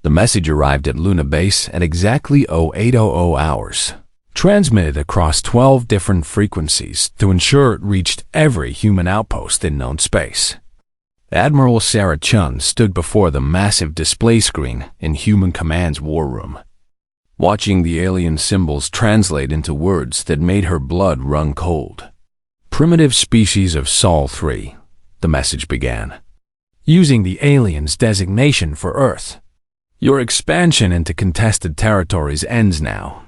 The message arrived at Luna Base at exactly 0800 hours, transmitted across 12 different frequencies to ensure it reached every human outpost in known space. Admiral Sarah Chun stood before the massive display screen in Human Command's war room, watching the alien symbols translate into words that made her blood run cold. Primitive species of Sol 3, the message began, using the alien's designation for Earth. Your expansion into contested territories ends now.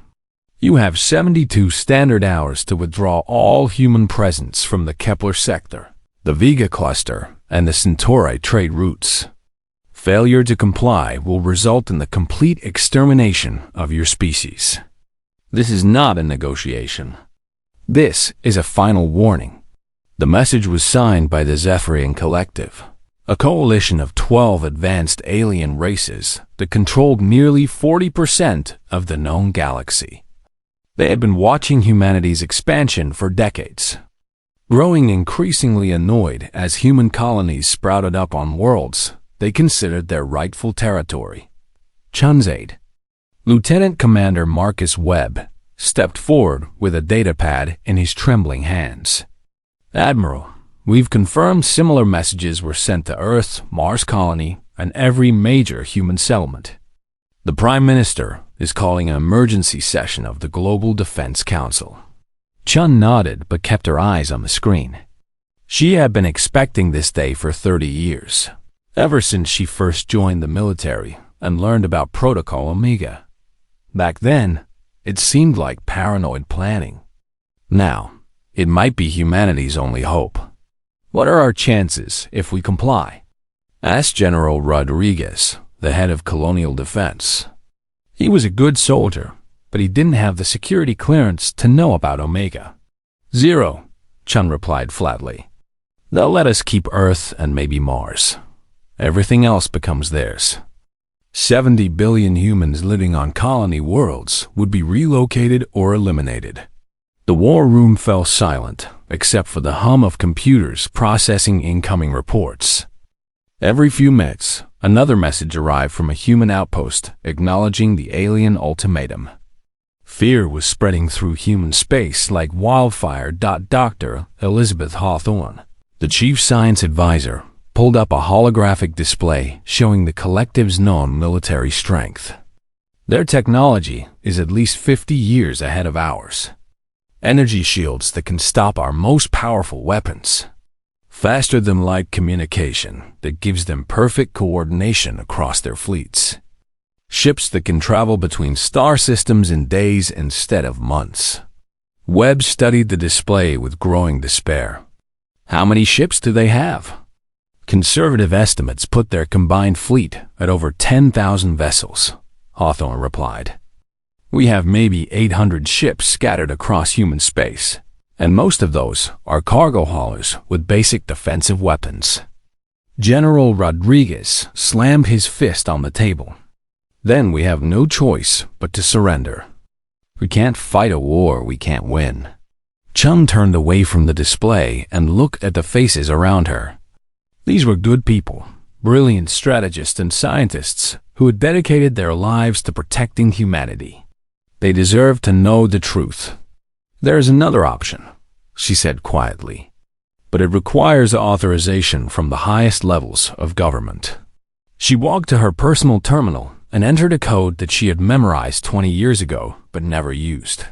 You have 72 standard hours to withdraw all human presence from the Kepler sector, the Vega cluster, and the Centauri trade routes. Failure to comply will result in the complete extermination of your species. This is not a negotiation. This is a final warning. The message was signed by the Zephyrian Collective, a coalition of 12 advanced alien races that controlled nearly 40% of the known galaxy. They had been watching humanity's expansion for decades, growing increasingly annoyed as human colonies sprouted up on worlds they considered their rightful territory. Chun's aide, Lieutenant Commander Marcus Webb, stepped forward with a datapad in his trembling hands. Admiral, we've confirmed similar messages were sent to Earth, Mars Colony, and every major human settlement. The Prime Minister is calling an emergency session of the Global Defense Council. Chun nodded but kept her eyes on the screen. She had been expecting this day for 30 years, ever since she first joined the military and learned about Protocol Omega. Back then, it seemed like paranoid planning. Now, it might be humanity's only hope. What are our chances if we comply? Asked General Rodriguez, the head of Colonial Defense. He was a good soldier, but he didn't have the security clearance to know about Omega. 0, Chun replied flatly. They'll let us keep Earth and maybe Mars. Everything else becomes theirs. 70 billion humans living on colony worlds would be relocated or eliminated. The war room fell silent, except for the hum of computers processing incoming reports. Every few minutes, another message arrived from a human outpost acknowledging the alien ultimatum. Fear was spreading through human space like wildfire. Dr. Elizabeth Hawthorne, the chief science advisor, pulled up a holographic display showing the collective's known military strength. Their technology is at least 50 years ahead of ours. Energy shields that can stop our most powerful weapons. Faster-than-light communication that gives them perfect coordination across their fleets. Ships that can travel between star systems in days instead of months. Webb studied the display with growing despair. How many ships do they have? Conservative estimates put their combined fleet at over 10,000 vessels, Hawthorne replied. We have maybe 800 ships scattered across human space, and most of those are cargo haulers with basic defensive weapons. General Rodriguez slammed his fist on the table. Then we have no choice but to surrender. We can't fight a war we can't win. Chun turned away from the display and looked at the faces around her. These were good people, brilliant strategists and scientists who had dedicated their lives to protecting humanity. They deserved to know the truth. There is another option, she said quietly, but it requires authorization from the highest levels of government. She walked to her personal terminal and entered a code that she had memorized 20 years ago but never used.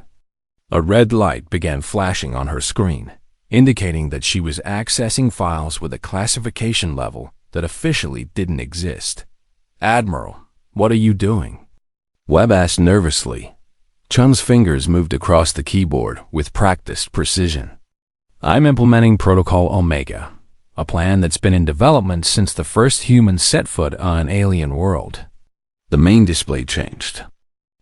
A red light began flashing on her screen, indicating that she was accessing files with a classification level that officially didn't exist. Admiral, what are you doing? Webb asked nervously. Chun's fingers moved across the keyboard with practiced precision. I'm implementing Protocol Omega, a plan that's been in development since the first humans set foot on an alien world. The main display changed,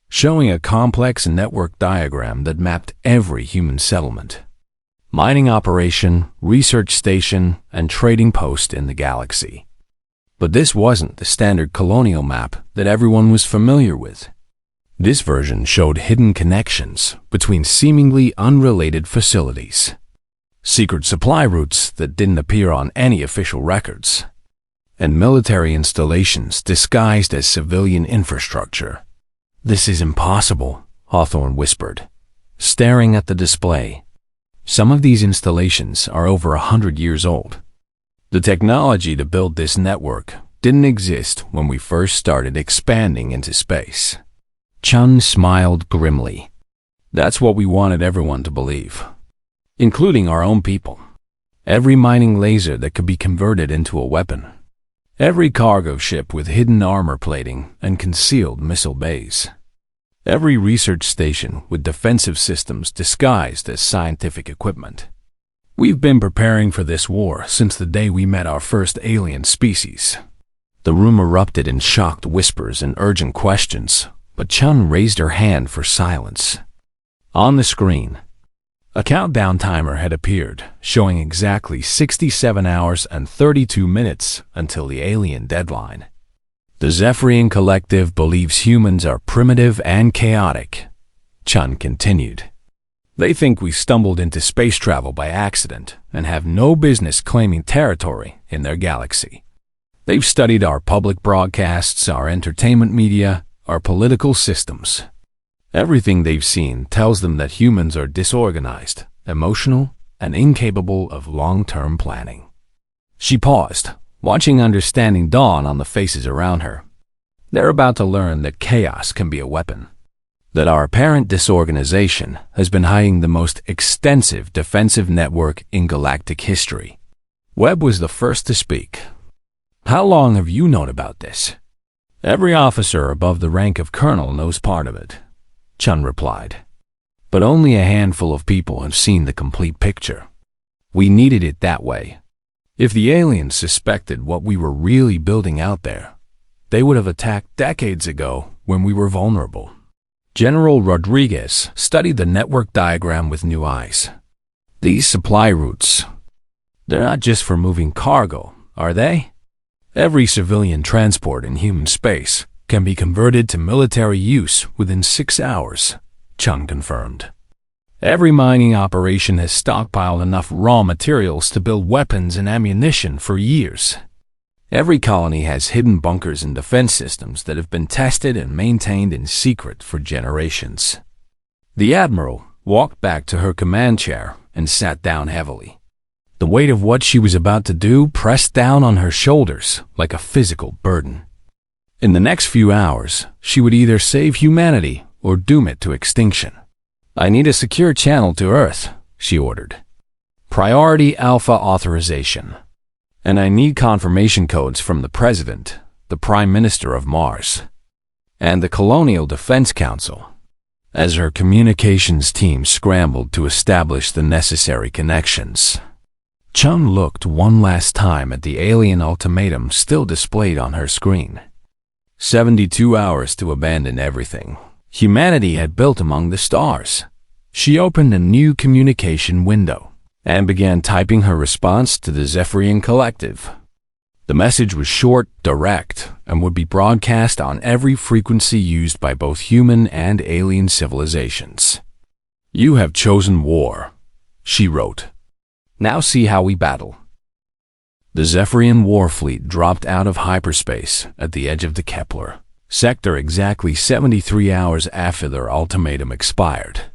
showing a complex network diagram that mapped every human settlement, mining operation, research station, and trading post in the galaxy. But this wasn't the standard colonial map that everyone was familiar with. This version showed hidden connections between seemingly unrelated facilities, secret supply routes that didn't appear on any official records, and military installations disguised as civilian infrastructure. "This is impossible," Hawthorne whispered, staring at the display. "Some of these installations are over 100 years old. The technology to build this network didn't exist when we first started expanding into space." Chun smiled grimly. "That's what we wanted everyone to believe, including our own people. Every mining laser that could be converted into a weapon. Every cargo ship with hidden armor plating and concealed missile bays. Every research station with defensive systems disguised as scientific equipment. We've been preparing for this war since the day we met our first alien species." The room erupted in shocked whispers and urgent questions, but Chun raised her hand for silence. On the screen, a countdown timer had appeared, showing exactly 67 hours and 32 minutes until the alien deadline. "The Zephyrian Collective believes humans are primitive and chaotic," Chun continued. "They think we stumbled into space travel by accident and have no business claiming territory in their galaxy. They've studied our public broadcasts, our entertainment media, our political systems. Everything they've seen tells them that humans are disorganized, emotional, and incapable of long-term planning." She paused, watching understanding dawn on the faces around her. They're about to learn that chaos can be a weapon, that our apparent disorganization has been hiding the most extensive defensive network in galactic history. Webb was the first to speak. "How long have you known about this?" "Every officer above the rank of colonel knows part of it," Chun replied. "But only a handful of people have seen the complete picture. We needed it that way. If the aliens suspected what we were really building out there, they would have attacked decades ago when we were vulnerable." General Rodriguez studied the network diagram with new eyes. "These supply routes, they're not just for moving cargo, are they? Every civilian transport in human space can be converted to military use within 6 hours, Chun confirmed. Every mining operation has stockpiled enough raw materials to build weapons and ammunition for years. Every colony has hidden bunkers and defense systems that have been tested and maintained in secret for generations." The Admiral walked back to her command chair and sat down heavily. The weight of what she was about to do pressed down on her shoulders like a physical burden. In the next few hours, she would either save humanity or doom it to extinction. "I need a secure channel to Earth," she ordered. "Priority Alpha authorization. And I need confirmation codes from the President, the Prime Minister of Mars, and the Colonial Defense Council." As her communications team scrambled to establish the necessary connections, Chun looked one last time at the alien ultimatum still displayed on her screen. 72 hours to abandon everything humanity had built among the stars. She opened a new communication window and began typing her response to the Zephyrian Collective. The message was short, direct, and would be broadcast on every frequency used by both human and alien civilizations. "You have chosen war," she wrote. "Now see how we battle." The Zephyrian war fleet dropped out of hyperspace at the edge of the Kepler sector exactly 73 hours after their ultimatum expired.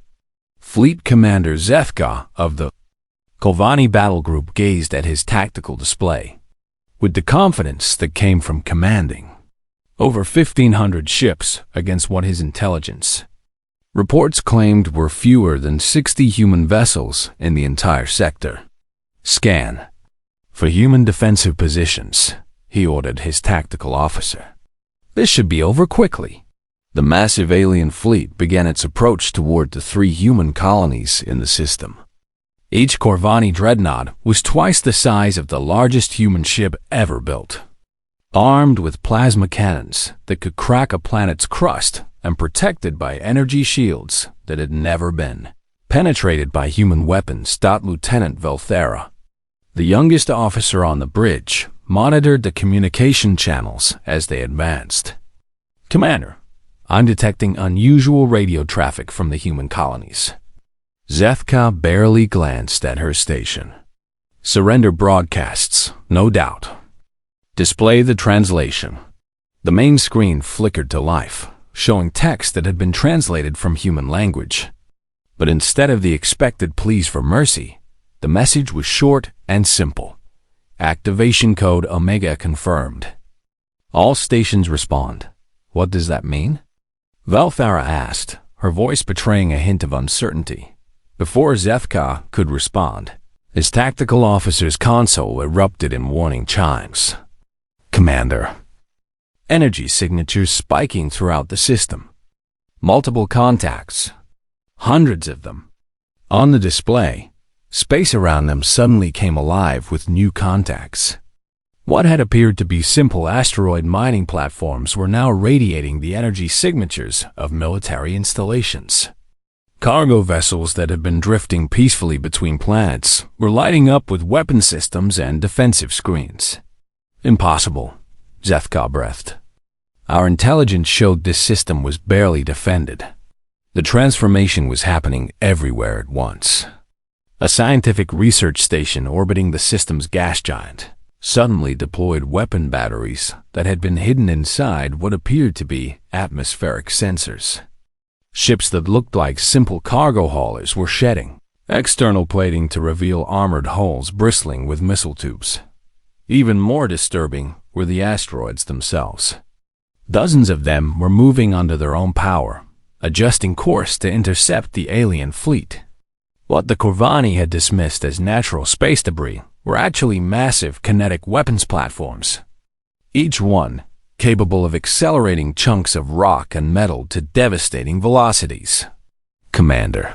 Fleet Commander Zethka of the Kolvani Battle Group gazed at his tactical display with the confidence that came from commanding over 1,500 ships against what his intelligence reports claimed were fewer than 60 human vessels in the entire sector. "Scan for human defensive positions," he ordered his tactical officer. "This should be over quickly." The massive alien fleet began its approach toward the 3 human colonies in the system. Each Korvani dreadnought was twice the size of the largest human ship ever built, armed with plasma cannons that could crack a planet's crust and protected by energy shields that had never been penetrated by human weapons. Lieutenant Velthera, the youngest officer on the bridge, monitored the communication channels as they advanced. "Commander, I'm detecting unusual radio traffic from the human colonies." Zethka barely glanced at her station. "Surrender broadcasts, no doubt." Display the translation. The main screen flickered to life, showing text that had been translated from human language. But instead of the expected pleas for mercy, the message was short and simple. Activation code Omega confirmed. All stations respond. What does that mean? Velthara asked, her voice betraying a hint of uncertainty. Before Zethka could respond, his tactical officer's console erupted in warning chimes. Commander. Energy signatures spiking throughout the system. Multiple contacts. Hundreds of them. On the display, space around them suddenly came alive with new contacts. What had appeared to be simple asteroid mining platforms were now radiating the energy signatures of military installations. Cargo vessels that had been drifting peacefully between planets were lighting up with weapon systems and defensive screens. Impossible, Zethka breathed. Our intelligence showed this system was barely defended. The transformation was happening everywhere at once. A scientific research station orbiting the system's gas giant suddenly deployed weapon batteries that had been hidden inside what appeared to be atmospheric sensors. Ships that looked like simple cargo haulers were shedding external plating to reveal armored hulls bristling with missile tubes. Even more disturbing were the asteroids themselves. Dozens of them were moving under their own power, adjusting course to intercept the alien fleet. What the Corvani had dismissed as natural space debris were actually massive kinetic weapons platforms, each one capable of accelerating chunks of rock and metal to devastating velocities. Commander.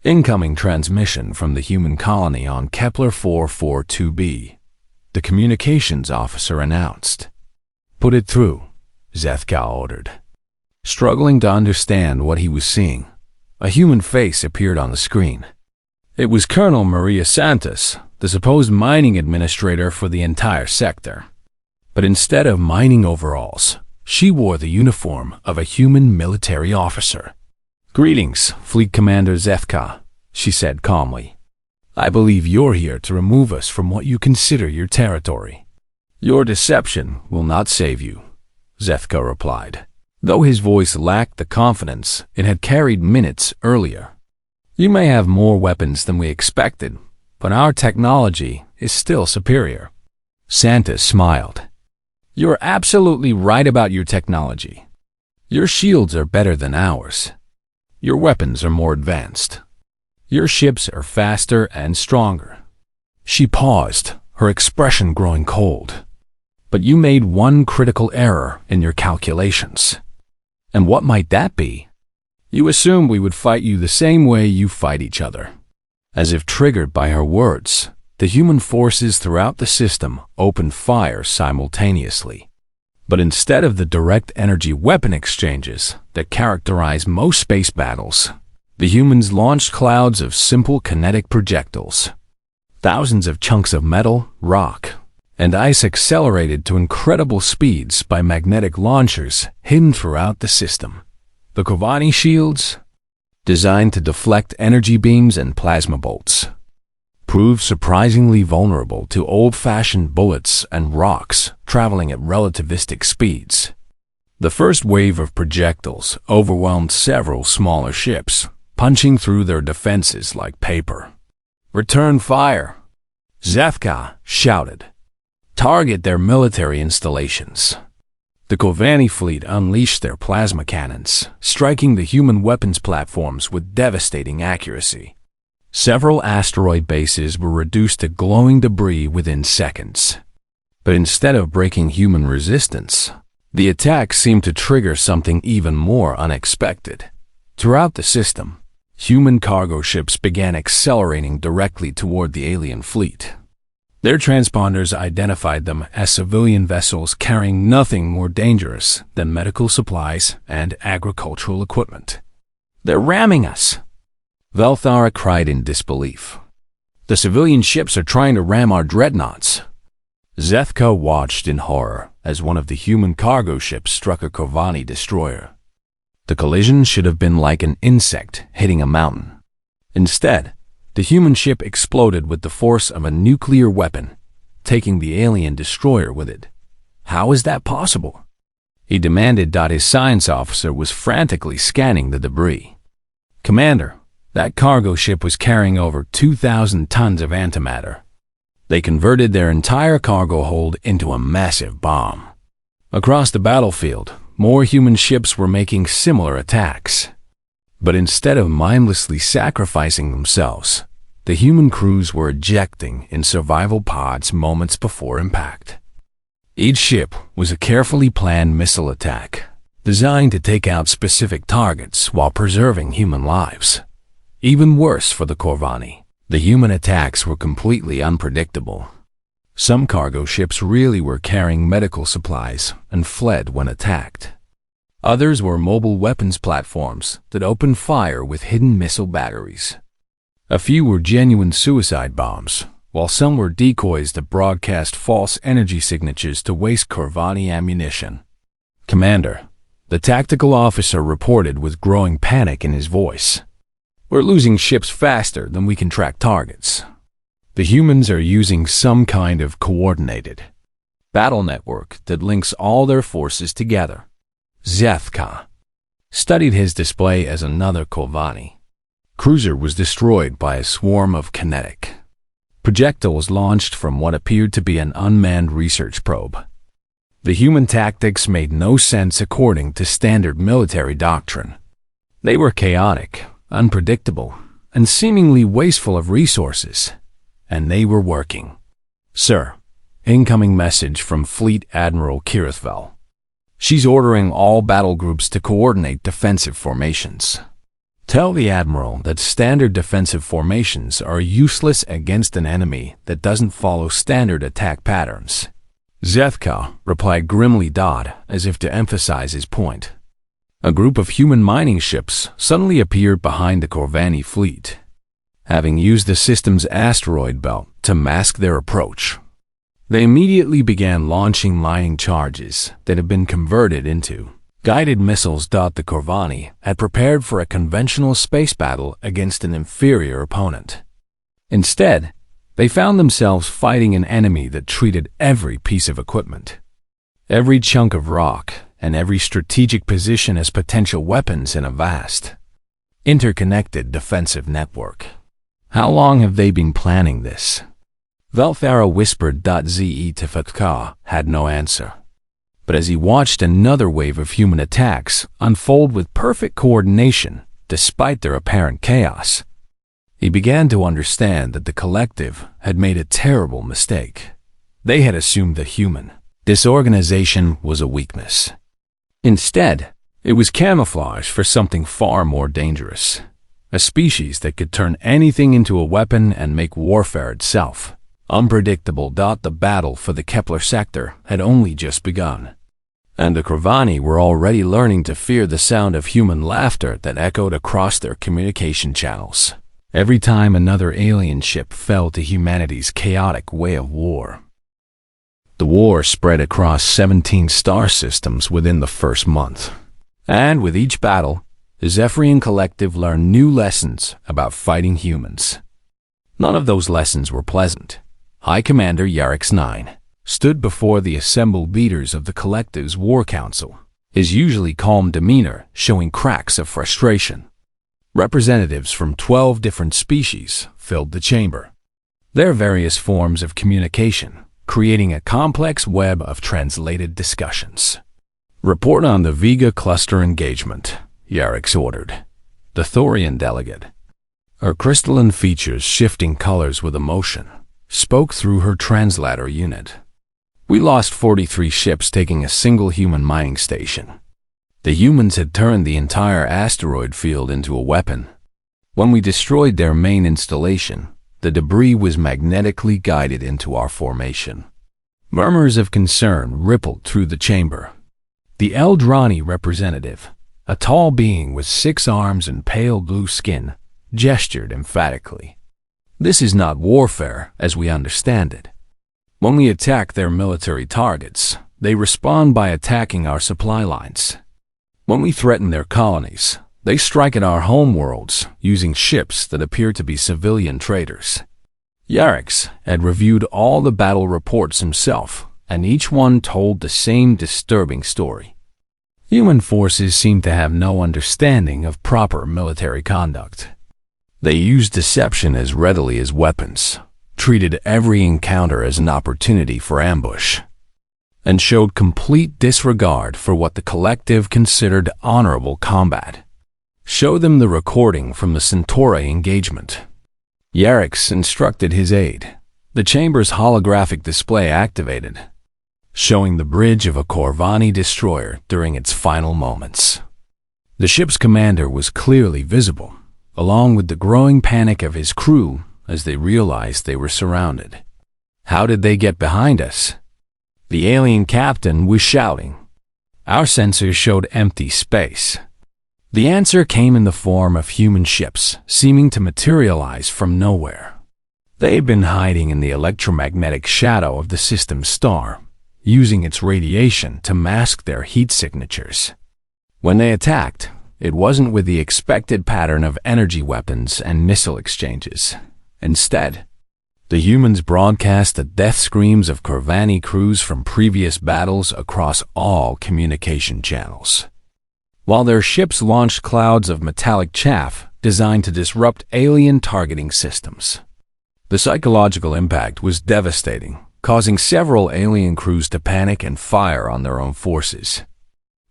Incoming transmission from the human colony on Kepler 442b, the communications officer announced. Put it through, Zethka ordered. Struggling to understand what he was seeing, a human face appeared on the screen. It was Colonel Maria Santos, the supposed mining administrator for the entire sector. But instead of mining overalls, she wore the uniform of a human military officer. Greetings, Fleet Commander Zethka, she said calmly. I believe you're here to remove us from what you consider your territory. Your deception will not save you, Zethka replied, though his voice lacked the confidence it had carried minutes earlier. You may have more weapons than we expected, but our technology is still superior. Santos smiled. You're absolutely right about your technology. Your shields are better than ours. Your weapons are more advanced. Your ships are faster and stronger. She paused, her expression growing cold. But you made one critical error in your calculations. And what might that be? You assumed we would fight you the same way you fight each other. As if triggered by her words, the human forces throughout the system opened fire simultaneously. But instead of the direct energy weapon exchanges that characterize most space battles, the humans launched clouds of simple kinetic projectiles. Thousands of chunks of metal, rock, and ice accelerated to incredible speeds by magnetic launchers hidden throughout the system. The Kovani shields, designed to deflect energy beams and plasma bolts, proved surprisingly vulnerable to old-fashioned bullets and rocks traveling at relativistic speeds. The first wave of projectiles overwhelmed several smaller ships, punching through their defenses like paper. Return fire, Zethka shouted. Target their military installations. The Kovani fleet unleashed their plasma cannons, striking the human weapons platforms with devastating accuracy. Several asteroid bases were reduced to glowing debris within seconds. But instead of breaking human resistance, the attack seemed to trigger something even more unexpected. Throughout the system, human cargo ships began accelerating directly toward the alien fleet. Their transponders identified them as civilian vessels carrying nothing more dangerous than medical supplies and agricultural equipment. They're ramming us, Velthara cried in disbelief. The civilian ships are trying to ram our dreadnoughts. Zethka watched in horror as one of the human cargo ships struck a Kovani destroyer. The collision should have been like an insect hitting a mountain. Instead, the human ship exploded with the force of a nuclear weapon, taking the alien destroyer with it. How is that possible? He demanded. His science officer was frantically scanning the debris. Commander, that cargo ship was carrying over 2,000 tons of antimatter. They converted their entire cargo hold into a massive bomb. Across the battlefield, more human ships were making similar attacks. But instead of mindlessly sacrificing themselves, the human crews were ejecting in survival pods moments before impact. Each ship was a carefully planned missile attack, designed to take out specific targets while preserving human lives. Even worse for the Corvani, the human attacks were completely unpredictable. Some cargo ships really were carrying medical supplies and fled when attacked. Others were mobile weapons platforms that opened fire with hidden missile batteries. A few were genuine suicide bombs, while some were decoys that broadcast false energy signatures to waste Corvani ammunition. Commander, the tactical officer reported with growing panic in his voice. We're losing ships faster than we can track targets. The humans are using some kind of coordinated battle network that links all their forces together. Zethka studied his display as another Corvani cruiser was destroyed by a swarm of kinetic projectiles launched from what appeared to be an unmanned research probe. The human tactics made no sense according to standard military doctrine. They were chaotic, unpredictable, and seemingly wasteful of resources. And they were working. Sir, incoming message from Fleet Admiral Kirithvel. She's ordering all battle groups to coordinate defensive formations. Tell the Admiral that standard defensive formations are useless against an enemy that doesn't follow standard attack patterns. Zethka replied grimly, as if to emphasize his point. A group of human mining ships suddenly appeared behind the Corvani fleet, having used the system's asteroid belt to mask their approach. They immediately began launching mining charges that had been converted into guided missiles. The Corvani had prepared for a conventional space battle against an inferior opponent. Instead, they found themselves fighting an enemy that treated every piece of equipment, every chunk of rock, and every strategic position as potential weapons in a vast, interconnected defensive network. How long have they been planning this? Velthara whispered. Ze Tefaka had no answer. But as he watched another wave of human attacks unfold with perfect coordination despite their apparent chaos, he began to understand that the collective had made a terrible mistake. They had assumed that human disorganization was a weakness. Instead, it was camouflage for something far more dangerous. A species that could turn anything into a weapon and make warfare itself unpredictable. The battle for the Kepler sector had only just begun, and the Corvani were already learning to fear the sound of human laughter that echoed across their communication channels every time another alien ship fell to humanity's chaotic way of war. The war spread across 17 star systems within the first month, and with each battle, the Zephyrian collective learned new lessons about fighting humans. None of those lessons were pleasant. High Commander Yarix 9 stood before the assembled leaders of the collective's war council, his usually calm demeanor showing cracks of frustration. Representatives from 12 different species filled the chamber, their various forms of communication creating a complex web of translated discussions. Report on the Vega cluster engagement, Yarix ordered. The Thorian delegate, her crystalline features shifting colors with emotion, spoke through her translator unit. We lost 43 ships taking a single human mining station. The humans had turned the entire asteroid field into a weapon. When we destroyed their main installation, the debris was magnetically guided into our formation. Murmurs of concern rippled through the chamber. The Eldrani representative, a tall being with 6 arms and pale blue skin, gestured emphatically. This is not warfare as we understand it. When we attack their military targets, they respond by attacking our supply lines. When we threaten their colonies, they strike at our homeworlds using ships that appear to be civilian traders. Yarix had reviewed all the battle reports himself, and each one told the same disturbing story. Human forces seemed to have no understanding of proper military conduct. They used deception as readily as weapons, treated every encounter as an opportunity for ambush, and showed complete disregard for what the collective considered honorable combat. Show them the recording from the Centauri engagement. Yarix instructed his aide. The chamber's holographic display activated, showing the bridge of a Corvani destroyer during its final moments. The ship's commander was clearly visible, along with the growing panic of his crew as they realized they were surrounded. How did they get behind us? The alien captain was shouting. Our sensors showed empty space. The answer came in the form of human ships, seeming to materialize from nowhere. They had been hiding in the electromagnetic shadow of the system's star, using its radiation to mask their heat signatures. When they attacked, it wasn't with the expected pattern of energy weapons and missile exchanges. Instead, the humans broadcast the death screams of Corvani crews from previous battles across all communication channels, while their ships launched clouds of metallic chaff designed to disrupt alien targeting systems. The psychological impact was devastating, causing several alien crews to panic and fire on their own forces.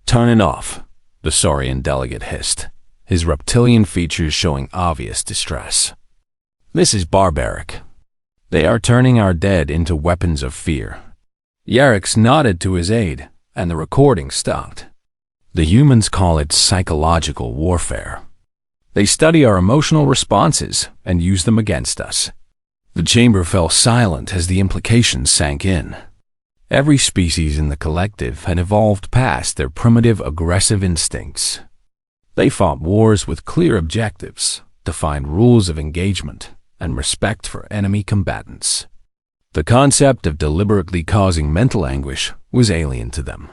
"Turn it off," the Saurian delegate hissed, his reptilian features showing obvious distress. "This is barbaric. They are turning our dead into weapons of fear." Yarix nodded to his aide, and the recording stopped. The humans call it psychological warfare. They study our emotional responses and use them against us. The chamber fell silent as the implications sank in. Every species in the collective had evolved past their primitive aggressive instincts. They fought wars with clear objectives, defined rules of engagement, and respect for enemy combatants. The concept of deliberately causing mental anguish was alien to them.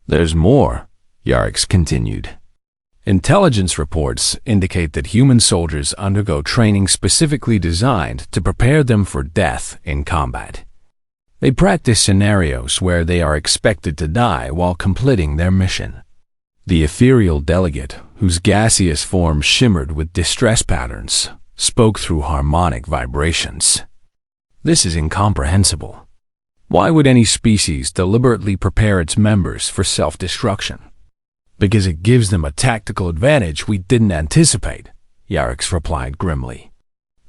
"There's more," Yarix continued. "Intelligence reports indicate that human soldiers undergo training specifically designed to prepare them for death in combat. They practice scenarios where they are expected to die while completing their mission." The ethereal delegate, whose gaseous form shimmered with distress patterns, spoke through harmonic vibrations. "This is incomprehensible. Why would any species deliberately prepare its members for self-destruction?" "Because it gives them a tactical advantage we didn't anticipate," Yarix replied grimly.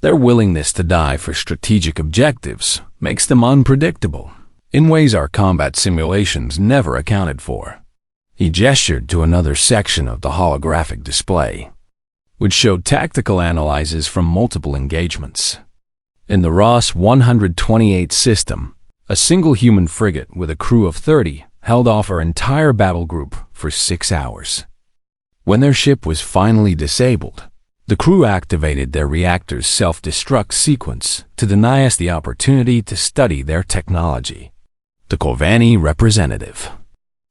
"Their willingness to die for strategic objectives makes them unpredictable, in ways our combat simulations never accounted for." He gestured to another section of the holographic display, which showed tactical analyses from multiple engagements. In the Ross 128 system, a single human frigate with a crew of 30 held off our entire battle group for 6 hours. When their ship was finally disabled, the crew activated their reactor's self-destruct sequence to deny us the opportunity to study their technology. The Corvani representative,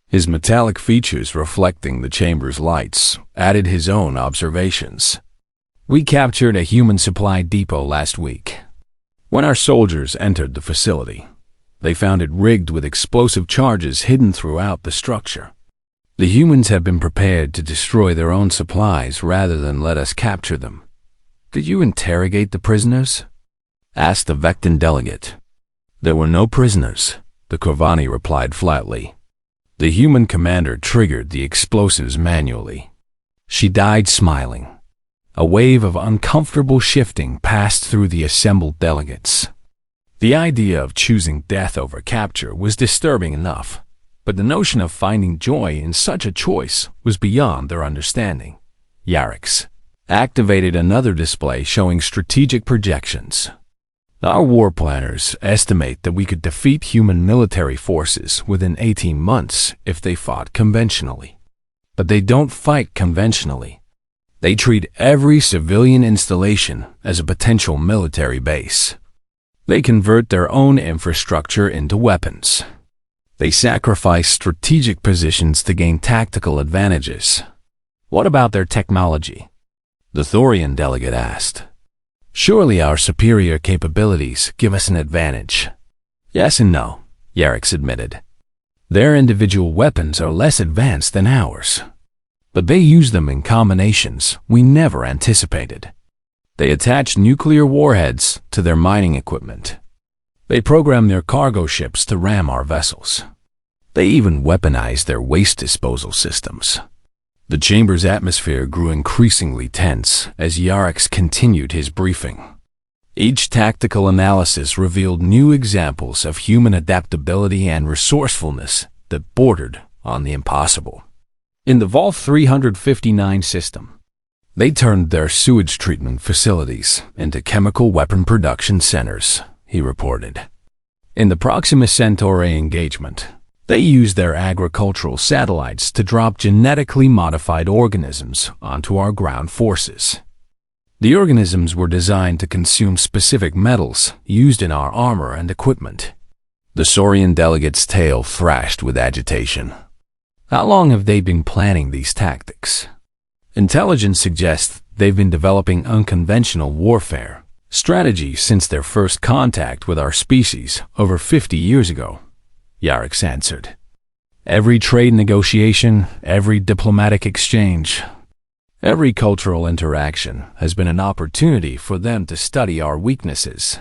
his metallic features reflecting the chamber's lights, added his own observations. "We captured a human supply depot last week. When our soldiers entered the facility, they found it rigged with explosive charges hidden throughout the structure. The humans have been prepared to destroy their own supplies rather than let us capture them." "Did you interrogate the prisoners?" asked the Vectan delegate. "There were no prisoners," the Corvani replied flatly. The human commander triggered the explosives manually. She died smiling. A wave of uncomfortable shifting passed through the assembled delegates. The idea of choosing death over capture was disturbing enough, but the notion of finding joy in such a choice was beyond their understanding. Yarix activated another display showing strategic projections. "Our war planners estimate that we could defeat human military forces within 18 months if they fought conventionally. But they don't fight conventionally. They treat every civilian installation as a potential military base. They convert their own infrastructure into weapons. They sacrifice strategic positions to gain tactical advantages." "What about their technology?" the Thorian delegate asked. Surely our superior capabilities give us an advantage. Yes and no, Yarix admitted. Their individual weapons are less advanced than ours, but they use them in combinations we never anticipated. They attach nuclear warheads to their mining equipment. They program their cargo ships to ram our vessels. They even weaponize their waste disposal systems. The chamber's atmosphere grew increasingly tense as Yarix continued his briefing. Each tactical analysis revealed new examples of human adaptability and resourcefulness that bordered on the impossible. In the Vol 359 system, they turned their sewage treatment facilities into chemical weapon production centers, he reported. In the Proxima Centauri engagement, they used their agricultural satellites to drop genetically modified organisms onto our ground forces. The organisms were designed to consume specific metals used in our armor and equipment. The Saurian delegate's tail thrashed with agitation. How long have they been planning these tactics? Intelligence suggests they've been developing unconventional warfare strategies since their first contact with our species over 50 years ago, Yarix answered. Every trade negotiation, every diplomatic exchange, every cultural interaction has been an opportunity for them to study our weaknesses.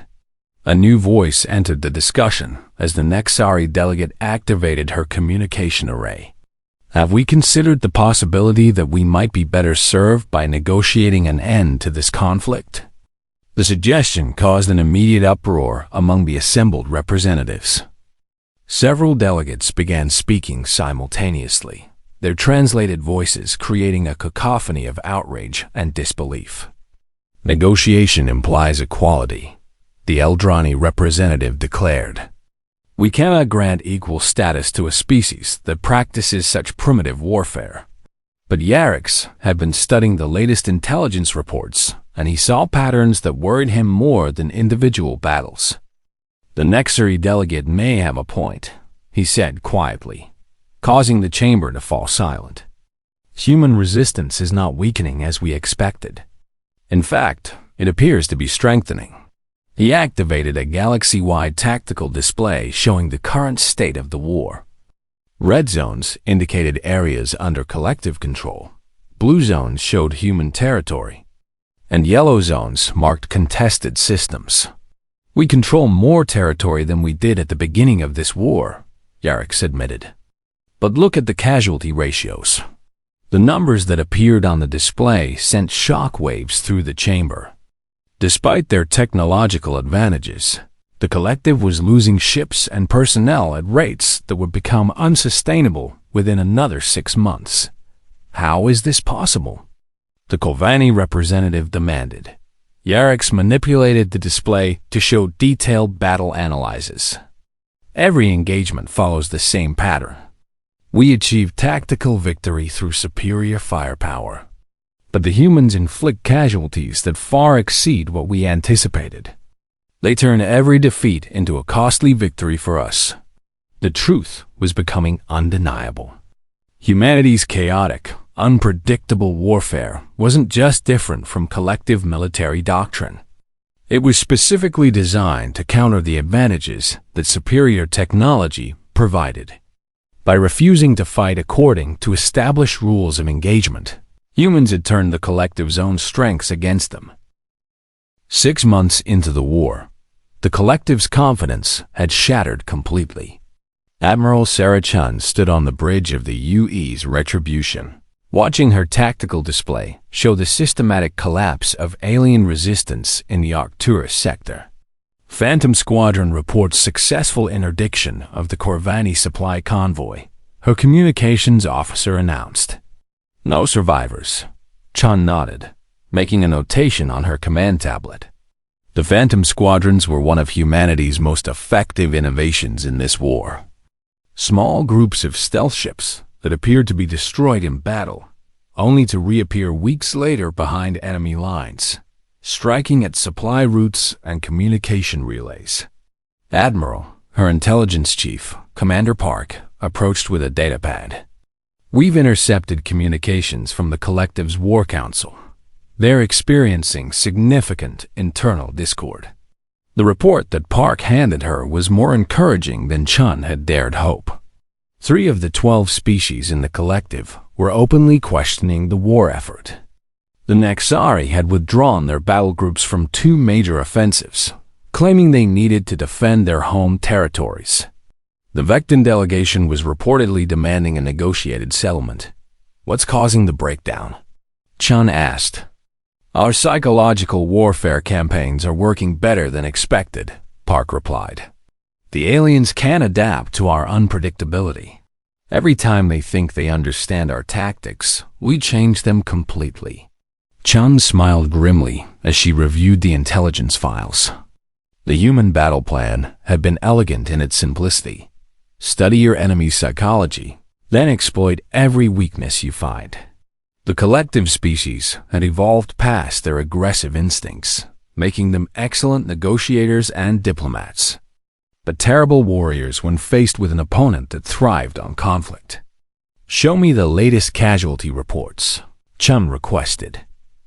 A new voice entered the discussion as the Nexari delegate activated her communication array. Have we considered the possibility that we might be better served by negotiating an end to this conflict? The suggestion caused an immediate uproar among the assembled representatives. Several delegates began speaking simultaneously, their translated voices creating a cacophony of outrage and disbelief. Negotiation implies equality, the Eldrani representative declared. We cannot grant equal status to a species that practices such primitive warfare. But Yarix had been studying the latest intelligence reports, and he saw patterns that worried him more than individual battles. The Nexari delegate may have a point, he said quietly, causing the chamber to fall silent. Human resistance is not weakening as we expected. In fact, it appears to be strengthening. He activated a galaxy-wide tactical display showing the current state of the war. Red zones indicated areas under collective control, blue zones showed human territory, and yellow zones marked contested systems. We control more territory than we did at the beginning of this war, Yarix admitted. But look at the casualty ratios. The numbers that appeared on the display sent shock waves through the chamber. Despite their technological advantages, the collective was losing ships and personnel at rates that would become unsustainable within another 6 months. How is this possible? The Kovani representative demanded. Yarix manipulated the display to show detailed battle analyses. Every engagement follows the same pattern. We achieve tactical victory through superior firepower. But the humans inflict casualties that far exceed what we anticipated. They turn every defeat into a costly victory for us. The truth was becoming undeniable. Humanity's chaotic, unpredictable warfare wasn't just different from collective military doctrine. It was specifically designed to counter the advantages that superior technology provided. By refusing to fight according to established rules of engagement, humans had turned the collective's own strengths against them. 6 months into the war, the collective's confidence had shattered completely. Admiral Sarah Chun stood on the bridge of the UE's Retribution, watching her tactical display show the systematic collapse of alien resistance in the Arcturus sector. Phantom Squadron reports successful interdiction of the Corvani supply convoy, her communications officer announced. No survivors. Chun nodded, making a notation on her command tablet. The Phantom Squadrons were one of humanity's most effective innovations in this war. Small groups of stealth ships that appeared to be destroyed in battle, only to reappear weeks later behind enemy lines, striking at supply routes and communication relays. Admiral, her intelligence chief, Commander Park, approached with a datapad. We've intercepted communications from the Collective's War Council. they're experiencing significant internal discord. The report that Park handed her was more encouraging than Chun had dared hope. 3 of the 12 species in the collective were openly questioning the war effort. The Nexari had withdrawn their battle groups from 2 major offensives, claiming they needed to defend their home territories. The Vectan delegation was reportedly demanding a negotiated settlement. "What's causing the breakdown?" Chun asked. "Our psychological warfare campaigns are working better than expected," Park replied. "The aliens can adapt to our unpredictability. Every time they think they understand our tactics, we change them completely." Chun smiled grimly as she reviewed the intelligence files. The human battle plan had been elegant in its simplicity. Study your enemy's psychology, then exploit every weakness you find. The collective species had evolved past their aggressive instincts, making them excellent negotiators and diplomats, but terrible warriors when faced with an opponent that thrived on conflict. "Show me the latest casualty reports," Chun requested.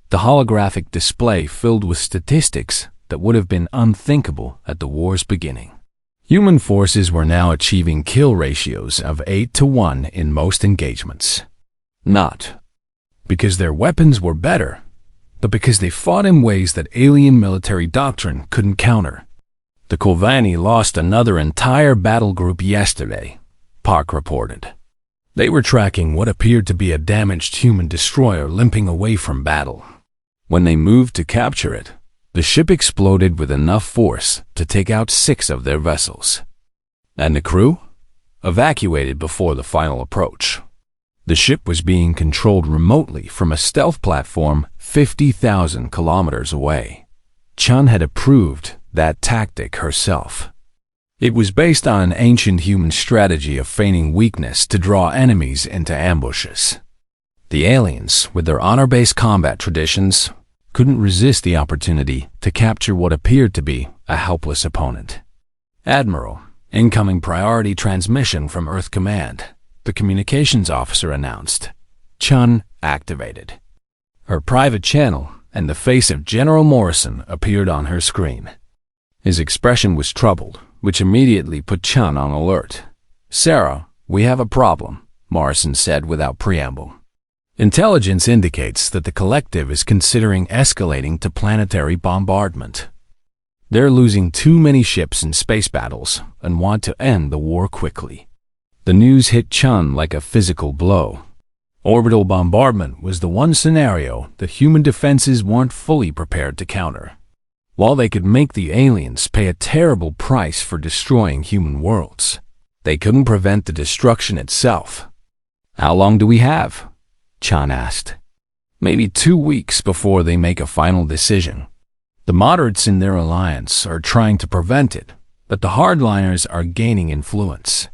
The holographic display filled with statistics that would have been unthinkable at the war's beginning. Human forces were now achieving kill ratios of 8-to-1 in most engagements. Not because their weapons were better, but because they fought in ways that alien military doctrine couldn't counter. "The Kovani lost another entire battle group yesterday," Park reported. They were tracking what appeared to be a damaged human destroyer limping away from battle. When they moved to capture it, the ship exploded with enough force to take out 6 of their vessels. And the crew? Evacuated before the final approach. The ship was being controlled remotely from a stealth platform 50,000 kilometers away. Chun had approved that tactic herself. It was based on an ancient human strategy of feigning weakness to draw enemies into ambushes. The aliens, with their honor-based combat traditions, couldn't resist the opportunity to capture what appeared to be a helpless opponent. "Admiral, incoming priority transmission from Earth Command," the communications officer announced. Chun activated. Her private channel and the face of General Morrison appeared on her screen. His expression was troubled, which immediately put Chun on alert. "Sarah, we have a problem," Morrison said without preamble. "Intelligence indicates that the collective is considering escalating to planetary bombardment. They're losing too many ships in space battles and want to end the war quickly." The news hit Chun like a physical blow. Orbital bombardment was the one scenario that human defenses weren't fully prepared to counter. While they could make the aliens pay a terrible price for destroying human worlds, they couldn't prevent the destruction itself. "How long do we have?" Chun asked. "Maybe 2 weeks before they make a final decision. The moderates in their alliance are trying to prevent it, but the hardliners are gaining influence."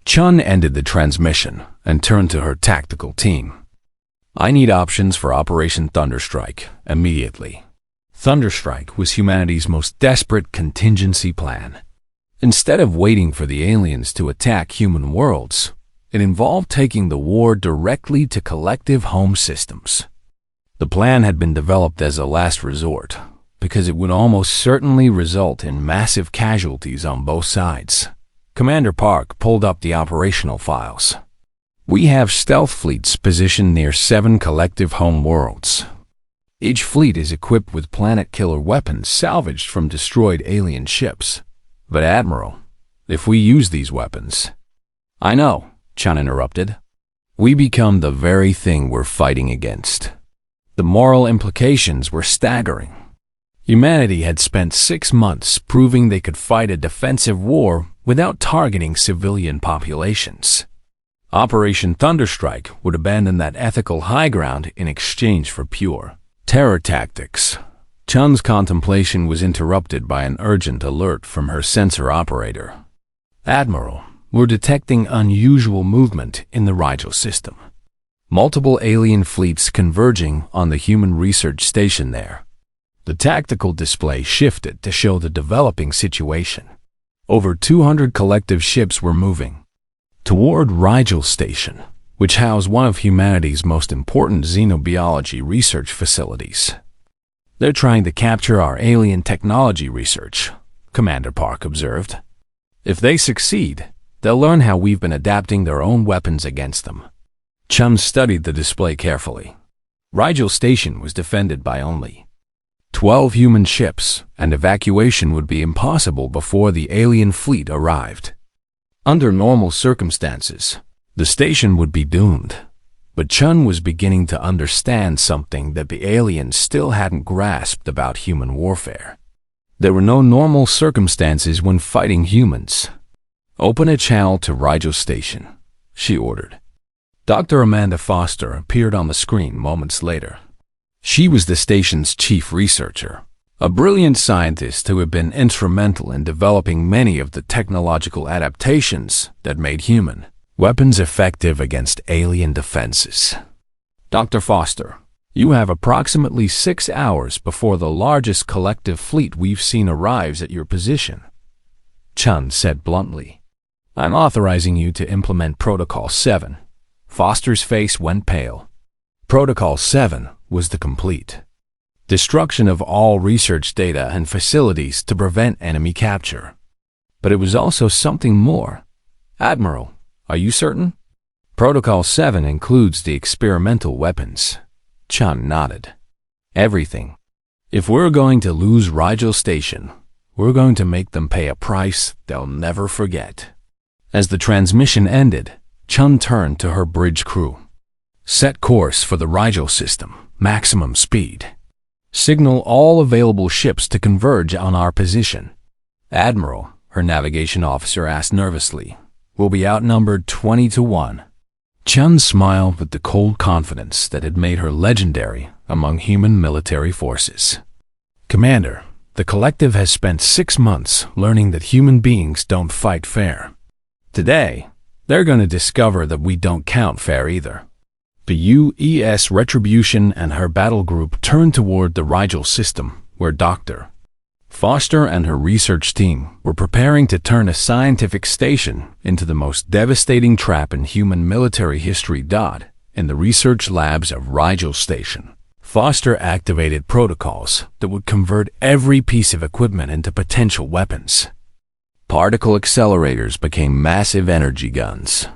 Chun ended the transmission and turned to her tactical team. "I need options for Operation Thunderstrike immediately." Thunderstrike was humanity's most desperate contingency plan. Instead of waiting for the aliens to attack human worlds, it involved taking the war directly to collective home systems. The plan had been developed as a last resort, because it would almost certainly result in massive casualties on both sides. Commander Park pulled up the operational files. "We have stealth fleets positioned near 7 collective home worlds. Each fleet is equipped with planet-killer weapons salvaged from destroyed alien ships. But Admiral, if we use these weapons—" "I know," Chun interrupted. "We become the very thing we're fighting against." The moral implications were staggering. Humanity had spent 6 months proving they could fight a defensive war without targeting civilian populations. Operation Thunderstrike would abandon that ethical high ground in exchange for pure terror tactics. Chun's contemplation was interrupted by an urgent alert from her sensor operator. "Admiral, we're detecting unusual movement in the Rigel system. Multiple alien fleets converging on the human research station there." The tactical display shifted to show the developing situation. Over 200 collective ships were moving toward Rigel Station, which house one of humanity's most important xenobiology research facilities. They're trying to capture our alien technology research, Commander Park observed. If they succeed, they'll learn how we've been adapting their own weapons against them. Chun studied the display carefully. Rigel Station was defended by only 12 human ships, and evacuation would be impossible before the alien fleet arrived. Under normal circumstances, the station would be doomed. But Chun was beginning to understand something that the aliens still hadn't grasped about human warfare. There were no normal circumstances when fighting humans. "Open a channel to Rigel Station," she ordered. Dr. Amanda Foster appeared on the screen moments later. She was the station's chief researcher, a brilliant scientist who had been instrumental in developing many of the technological adaptations that made human weapons effective against alien defenses. "Dr. Foster, you have approximately 6 hours before the largest collective fleet we've seen arrives at your position," Chun said bluntly. "I'm authorizing you to implement Protocol 7. Foster's face went pale. Protocol 7 was the complete destruction of all research data and facilities to prevent enemy capture. But it was also something more. "Admiral, are you certain?" "Protocol 7 includes the experimental weapons." Chun nodded. "Everything. If we're going to lose Rigel Station, we're going to make them pay a price they'll never forget." As the transmission ended, Chun turned to her bridge crew. "Set course for the Rigel system, maximum speed. Signal all available ships to converge on our position." "Admiral," her navigation officer asked nervously, "we'll be outnumbered 20-1. Chun smiled with the cold confidence that had made her legendary among human military forces. "Commander, the collective has spent 6 months learning that human beings don't fight fair. Today, they're going to discover that we don't count fair either." The U.S. Retribution and her battle group turned toward the Rigel system, where Dr. Foster and her research team were preparing to turn a scientific station into the most devastating trap in human military history. In the research labs of Rigel Station, Foster activated protocols that would convert every piece of equipment into potential weapons. Particle accelerators became massive energy guns.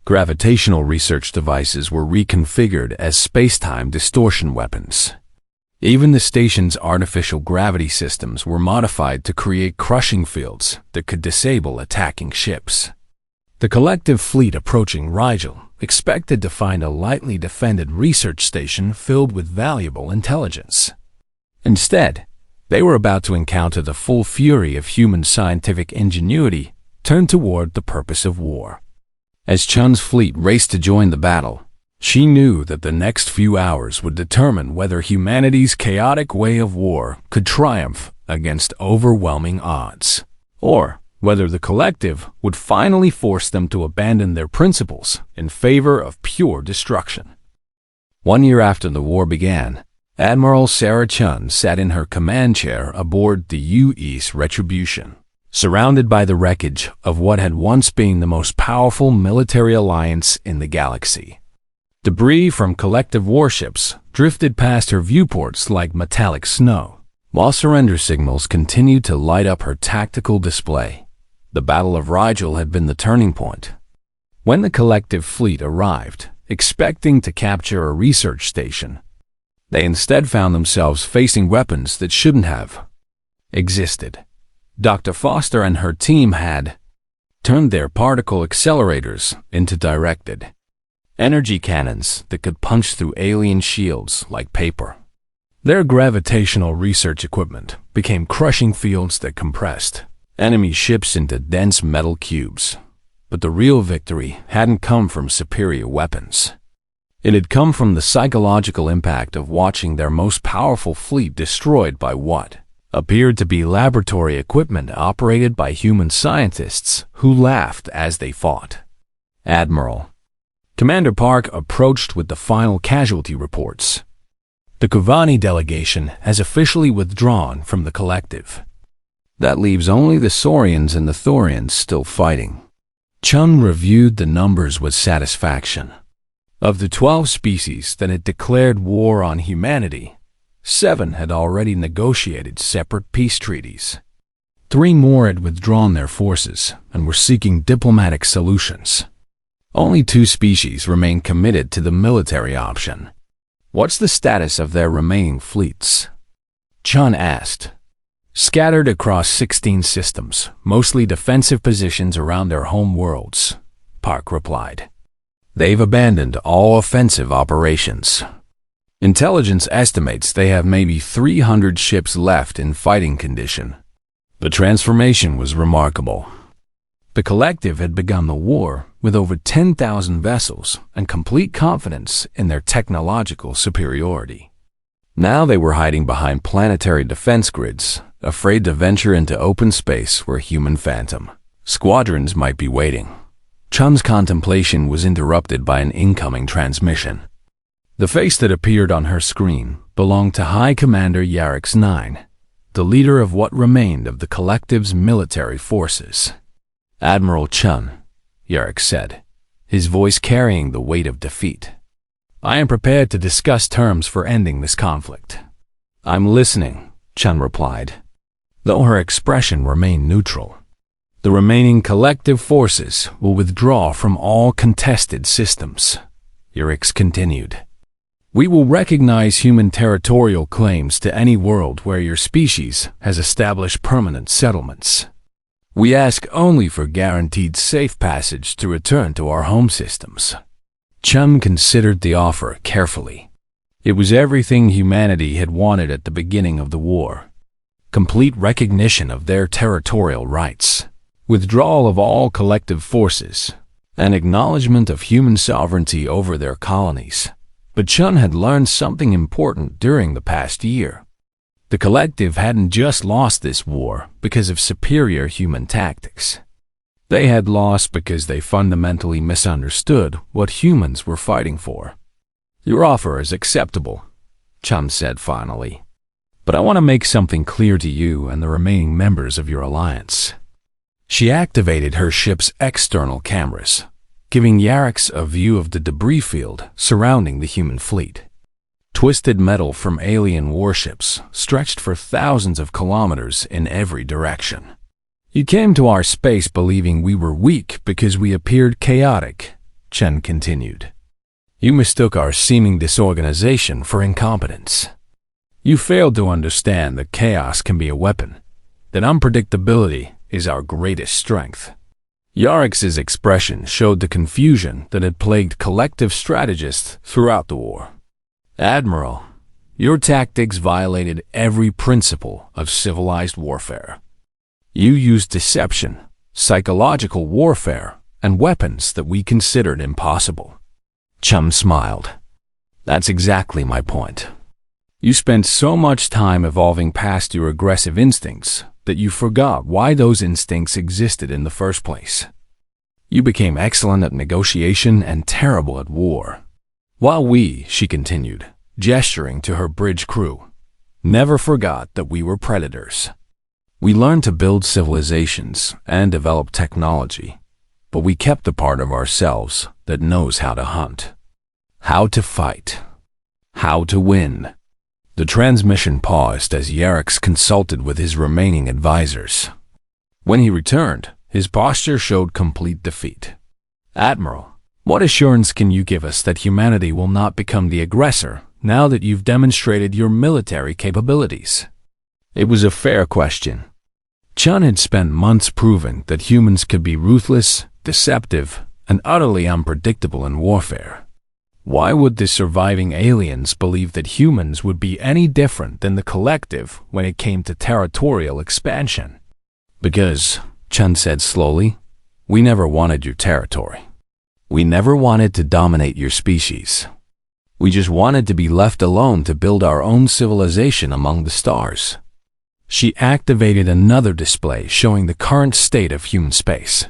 Gravitational research devices were reconfigured as space-time distortion weapons. Even the station's artificial gravity systems were modified to create crushing fields that could disable attacking ships. The collective fleet approaching Rigel expected to find a lightly defended research station filled with valuable intelligence. Instead, they were about to encounter the full fury of human scientific ingenuity turned toward the purpose of war. As Chun's fleet raced to join the battle, she knew that the next few hours would determine whether humanity's chaotic way of war could triumph against overwhelming odds, or whether the collective would finally force them to abandon their principles in favor of pure destruction. 1 year after the war began, Admiral Sarah Chun sat in her command chair aboard the U.S. Retribution, surrounded by the wreckage of what had once been the most powerful military alliance in the galaxy. Debris from collective warships drifted past her viewports like metallic snow, while surrender signals continued to light up her tactical display. The Battle of Rigel had been the turning point. When the collective fleet arrived, expecting to capture a research station, they instead found themselves facing weapons that shouldn't have existed. Dr. Foster and her team had turned their particle accelerators into directed energy cannons that could punch through alien shields like paper. Their gravitational research equipment became crushing fields that compressed enemy ships into dense metal cubes. But the real victory hadn't come from superior weapons. It had come from the psychological impact of watching their most powerful fleet destroyed by what appeared to be laboratory equipment operated by human scientists who laughed as they fought. "Admiral." Commander Park approached with the final casualty reports. "The Kuvani delegation has officially withdrawn from the collective. That leaves only the Saurians and the Thorians still fighting." Chun reviewed the numbers with satisfaction. Of the 12 species that had declared war on humanity, 7 had already negotiated separate peace treaties. 3 more had withdrawn their forces and were seeking diplomatic solutions. Only 2 species remained committed to the military option. What's the status of their remaining fleets? Chun asked. Scattered across 16 systems, mostly defensive positions around their home worlds, Park replied. They've abandoned all offensive operations. Intelligence estimates they have maybe 300 ships left in fighting condition. The transformation was remarkable. The collective had begun the war with over 10,000 vessels and complete confidence in their technological superiority. Now they were hiding behind planetary defense grids, afraid to venture into open space where human phantom squadrons might be waiting. Chun's contemplation was interrupted by an incoming transmission. The face that appeared on her screen belonged to High Commander Yarix 9, the leader of what remained of the collective's military forces. Admiral Chun, Yarix said, his voice carrying the weight of defeat. I am prepared to discuss terms for ending this conflict. I'm listening, Chun replied, though her expression remained neutral. The remaining collective forces will withdraw from all contested systems, Yarix continued. We will recognize human territorial claims to any world where your species has established permanent settlements. We ask only for guaranteed safe passage to return to our home systems. Chun considered the offer carefully. It was everything humanity had wanted at the beginning of the war. Complete recognition of their territorial rights, withdrawal of all collective forces, and acknowledgement of human sovereignty over their colonies. But Chun had learned something important during the past year. The collective hadn't just lost this war because of superior human tactics. They had lost because they fundamentally misunderstood what humans were fighting for. Your offer is acceptable, Chun said finally. But I want to make something clear to you and the remaining members of your alliance. She activated her ship's external cameras, giving Yarix a view of the debris field surrounding the human fleet. Twisted metal from alien warships stretched for thousands of kilometers in every direction. You came to our space believing we were weak because we appeared chaotic, Chen continued. You mistook our seeming disorganization for incompetence. You failed to understand that chaos can be a weapon, that unpredictability is our greatest strength. Yarix's expression showed the confusion that had plagued collective strategists throughout the war. Admiral, your tactics violated every principle of civilized warfare. You used deception, psychological warfare, and weapons that we considered impossible. Chum smiled. That's exactly my point. You spent so much time evolving past your aggressive instincts that you forgot why those instincts existed in the first place. You became excellent at negotiation and terrible at war. While we, she continued, gesturing to her bridge crew, never forgot that we were predators. We learned to build civilizations and develop technology, but we kept the part of ourselves that knows how to hunt, how to fight, how to win. The transmission paused as Yarix consulted with his remaining advisors. When he returned, his posture showed complete defeat. Admiral, what assurance can you give us that humanity will not become the aggressor now that you've demonstrated your military capabilities? It was a fair question. Chun had spent months proving that humans could be ruthless, deceptive, and utterly unpredictable in warfare. Why would the surviving aliens believe that humans would be any different than the collective when it came to territorial expansion? Because, Chun said slowly, we never wanted your territory. We never wanted to dominate your species. We just wanted to be left alone to build our own civilization among the stars. She activated another display showing the current state of human space.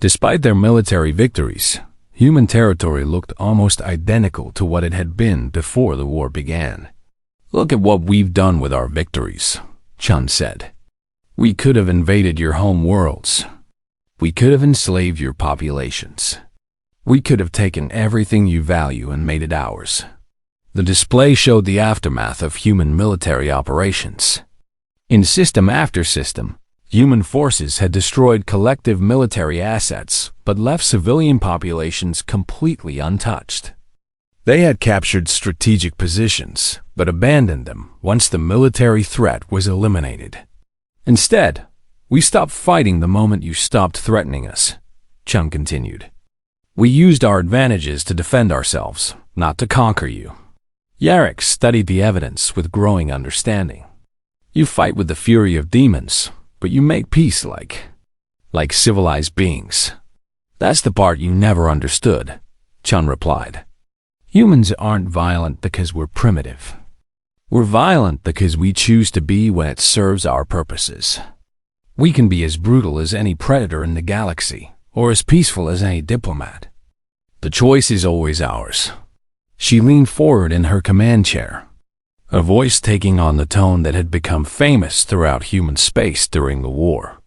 Despite their military victories, human territory looked almost identical to what it had been before the war began. Look at what we've done with our victories, Chun said. We could have invaded your home worlds. We could have enslaved your populations. We could have taken everything you value and made it ours. The display showed the aftermath of human military operations. In system after system, human forces had destroyed collective military assets but left civilian populations completely untouched. They had captured strategic positions but abandoned them once the military threat was eliminated. Instead, we stopped fighting the moment you stopped threatening us, Chung continued. We used our advantages to defend ourselves, not to conquer you. Yarrick studied the evidence with growing understanding. You fight with the fury of demons, but you make peace like civilized beings. That's the part you never understood, Chun replied. Humans aren't violent because we're primitive. We're violent because we choose to be when it serves our purposes. We can be as brutal as any predator in the galaxy, or as peaceful as any diplomat. The choice is always ours. She leaned forward in her command chair, her voice taking on the tone that had become famous throughout human space during the war.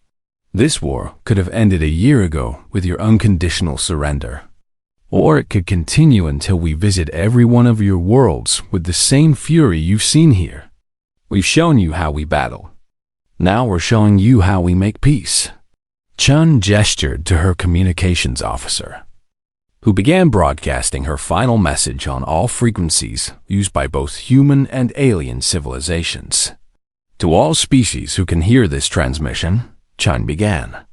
This war could have ended a year ago with your unconditional surrender. Or it could continue until we visit every one of your worlds with the same fury you've seen here. We've shown you how we battle. Now we're showing you how we make peace. Chun gestured to her communications officer, who began broadcasting her final message on all frequencies used by both human and alien civilizations. To all species who can hear this transmission, Chun began.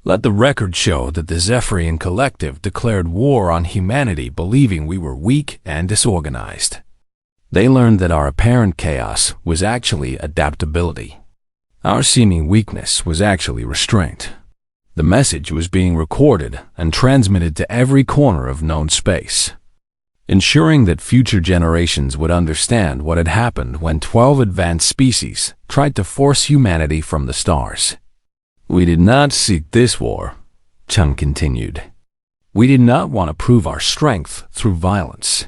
Let the record show that the Zephyrian Collective declared war on humanity, believing we were weak and disorganized. They learned that our apparent chaos was actually adaptability. Our seeming weakness was actually restraint. The message was being recorded and transmitted to every corner of known space, ensuring that future generations would understand what had happened when 12 advanced species tried to force humanity from the stars. We did not seek this war, Chun continued. We did not want to prove our strength through violence.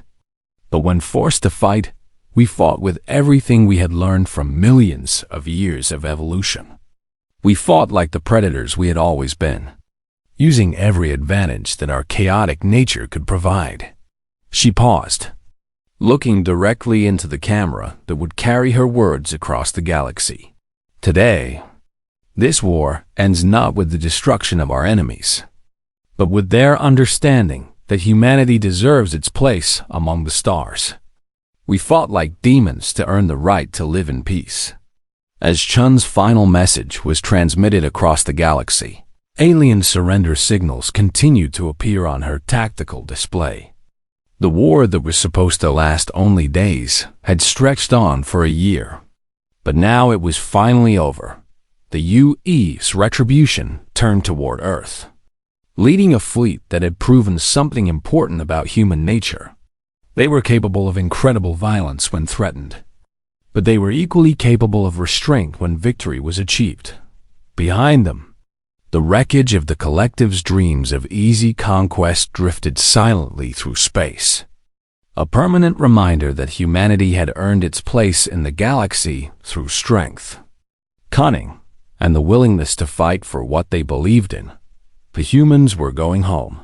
But when forced to fight, we fought with everything we had learned from millions of years of evolution. We fought like the predators we had always been, using every advantage that our chaotic nature could provide. She paused, looking directly into the camera that would carry her words across the galaxy. Today, this war ends not with the destruction of our enemies, but with their understanding that humanity deserves its place among the stars. We fought like demons to earn the right to live in peace. As Chun's final message was transmitted across the galaxy, alien surrender signals continued to appear on her tactical display. The war that was supposed to last only days had stretched on for a year, but now it was finally over. The UE's retribution turned toward Earth, leading a fleet that had proven something important about human nature. They were capable of incredible violence when threatened, but they were equally capable of restraint when victory was achieved. Behind them, the wreckage of the collective's dreams of easy conquest drifted silently through space, a permanent reminder that humanity had earned its place in the galaxy through strength, cunning, and the willingness to fight for what they believed in. The humans were going home.